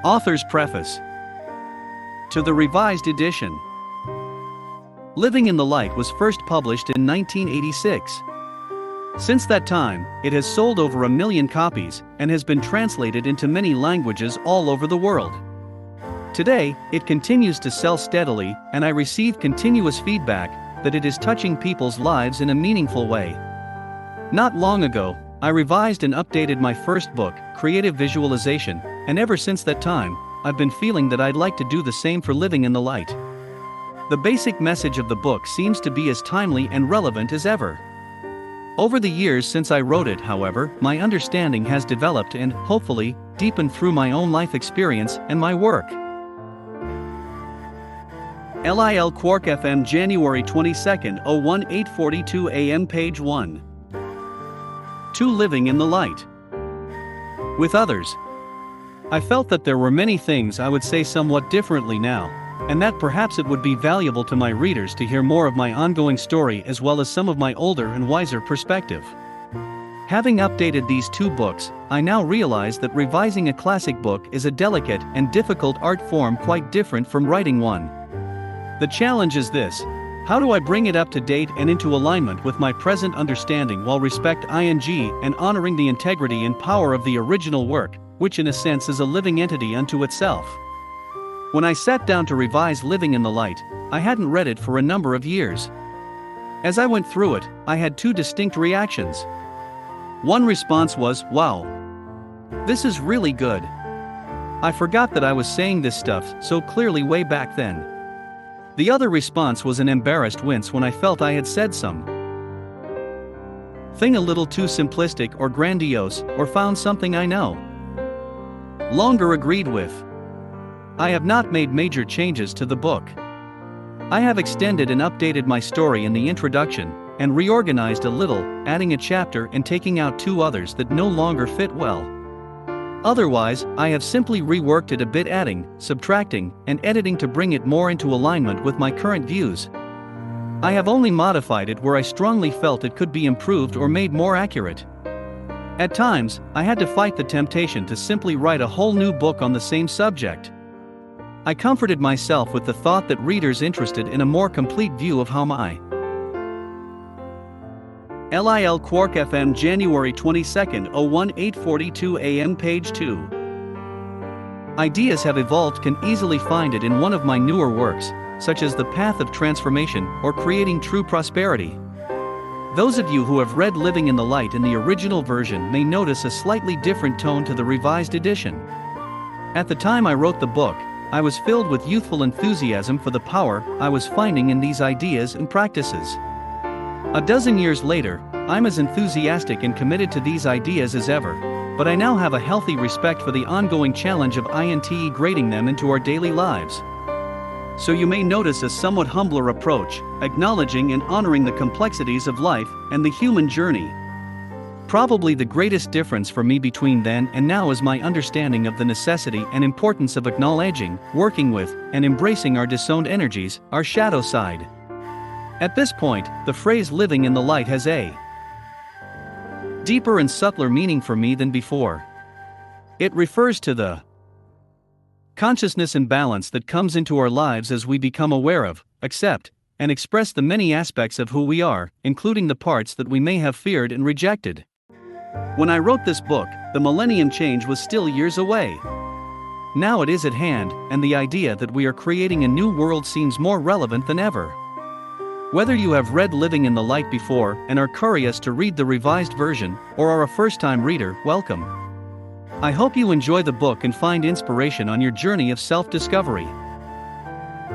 Author's Preface to the Revised Edition. Living in the Light was first published in 1986. Since that time, it has sold over 1 million copies and has been translated into many languages all over the world. Today, it continues to sell steadily, and I receive continuous feedback that it is touching people's lives in a meaningful way. Not long ago, I revised and updated my first book, Creative Visualization, and ever since that time, I've been feeling that I'd like to do the same for Living in the Light. The basic message of the book seems to be as timely and relevant as ever. Over the years since I wrote it, however, my understanding has developed and, hopefully, deepened through my own life experience and my work. LIL Quark FM January 22, 01842 AM Page 1. To Living in the Light. With others. I felt that there were many things I would say somewhat differently now, and that perhaps it would be valuable to my readers to hear more of my ongoing story as well as some of my older and wiser perspective. Having updated these two books, I now realize that revising a classic book is a delicate and difficult art form quite different from writing one. The challenge is this: how do I bring it up to date and into alignment with my present understanding while respect ing and honoring the integrity and power of the original work, which in a sense is a living entity unto itself? When I sat down to revise Living in the Light, I hadn't read it for a number of years. As I went through it, I had two distinct reactions. One response was, "Wow, this is really good. I forgot that I was saying this stuff so clearly way back then." The other response was an embarrassed wince when I felt I had said something a little too simplistic or grandiose, or found something I no longer agreed with. I have not made major changes to the book. I have extended and updated my story in the introduction, and reorganized a little, adding a chapter and taking out two others that no longer fit well. Otherwise, I have simply reworked it a bit, adding, subtracting, and editing to bring it more into alignment with my current views. I have only modified it where I strongly felt it could be improved or made more accurate. At times, I had to fight the temptation to simply write a whole new book on the same subject. I comforted myself with the thought that readers interested in a more complete view of how my LIL Quark FM January 22, 01842 AM Page 2. Ideas have evolved can easily find it in one of my newer works, such as The Path of Transformation or Creating True Prosperity. Those of you who have read Living in the Light in the original version may notice a slightly different tone to the revised edition. At the time I wrote the book, I was filled with youthful enthusiasm for the power I was finding in these ideas and practices. A dozen years later, I'm as enthusiastic and committed to these ideas as ever, but I now have a healthy respect for the ongoing challenge of integrating them into our daily lives. So you may notice a somewhat humbler approach, acknowledging and honoring the complexities of life and the human journey. Probably the greatest difference for me between then and now is my understanding of the necessity and importance of acknowledging, working with, and embracing our disowned energies, our shadow side. At this point, the phrase living in the light has a deeper and subtler meaning for me than before. It refers to the consciousness and balance that comes into our lives as we become aware of, accept, and express the many aspects of who we are, including the parts that we may have feared and rejected. When I wrote this book, the millennium change was still years away. Now it is at hand, and the idea that we are creating a new world seems more relevant than ever. Whether you have read Living in the Light before and are curious to read the revised version, or are a first-time reader, welcome. I hope you enjoy the book and find inspiration on your journey of self-discovery.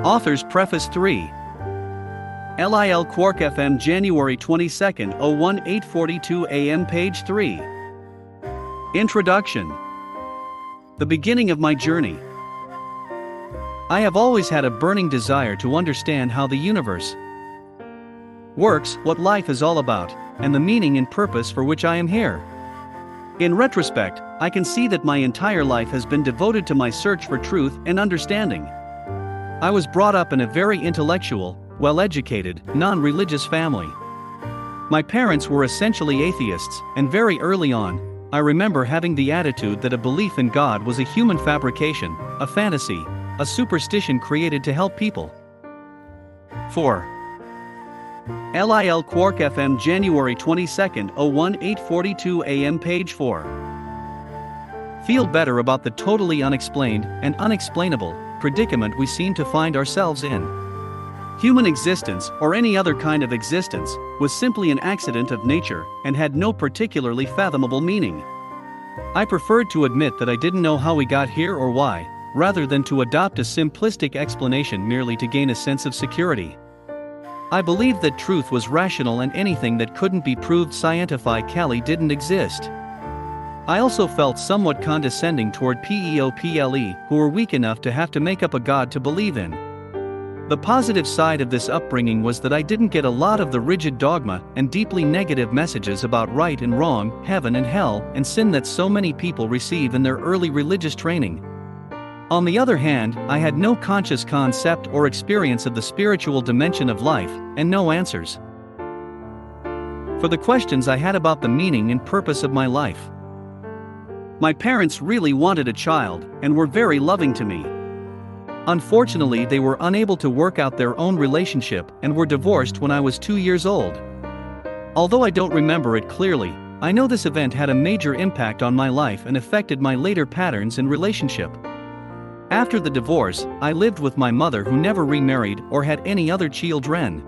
Author's Preface 3. LIL Quark FM January 22, 01842 AM Page 3. Introduction. The beginning of my journey. I have always had a burning desire to understand how the universe works, what life is all about, and the meaning and purpose for which I am here. In retrospect, I can see that my entire life has been devoted to my search for truth and understanding. I was brought up in a very intellectual, well-educated, non-religious family. My parents were essentially atheists, and very early on, I remember having the attitude that a belief in God was a human fabrication, a fantasy, a superstition created to help people. 4. Lil Quark FM January 22, 8:42 AM page 4. Feel better about the totally unexplained and unexplainable predicament we seem to find ourselves in. Human existence, or any other kind of existence, was simply an accident of nature and had no particularly fathomable meaning. I preferred to admit that I didn't know how we got here or why, rather than to adopt a simplistic explanation merely to gain a sense of security. I believed that truth was rational and anything that couldn't be proved scientifically didn't exist. I also felt somewhat condescending toward people who were weak enough to have to make up a god to believe in. The positive side of this upbringing was that I didn't get a lot of the rigid dogma and deeply negative messages about right and wrong, heaven and hell, and sin that so many people receive in their early religious training. On the other hand, I had no conscious concept or experience of the spiritual dimension of life, and no answers for the questions I had about the meaning and purpose of my life. My parents really wanted a child, and were very loving to me. Unfortunately, they were unable to work out their own relationship and were divorced when I was 2 years old. Although I don't remember it clearly, I know this event had a major impact on my life and affected my later patterns in relationship. After the divorce, I lived with my mother, who never remarried or had any other children.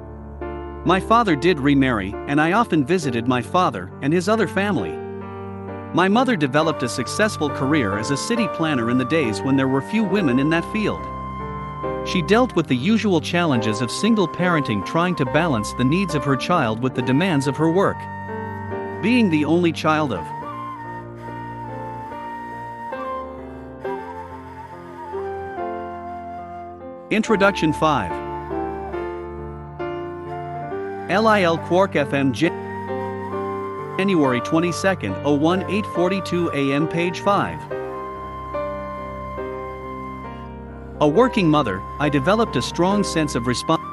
My father did remarry, and I often visited my father and his other family. My mother developed a successful career as a city planner in the days when there were few women in that field. She dealt with the usual challenges of single parenting, trying to balance the needs of her child with the demands of her work. Being the only child of Introduction 5. Lil Quark FM January 22, 8:42 AM page 5. A working mother, I developed a strong sense of responsibility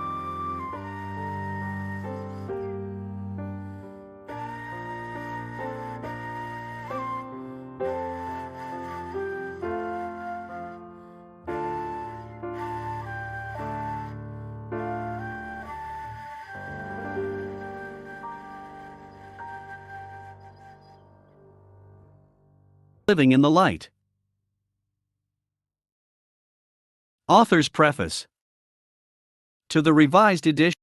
living in the light. Author's preface to the revised edition.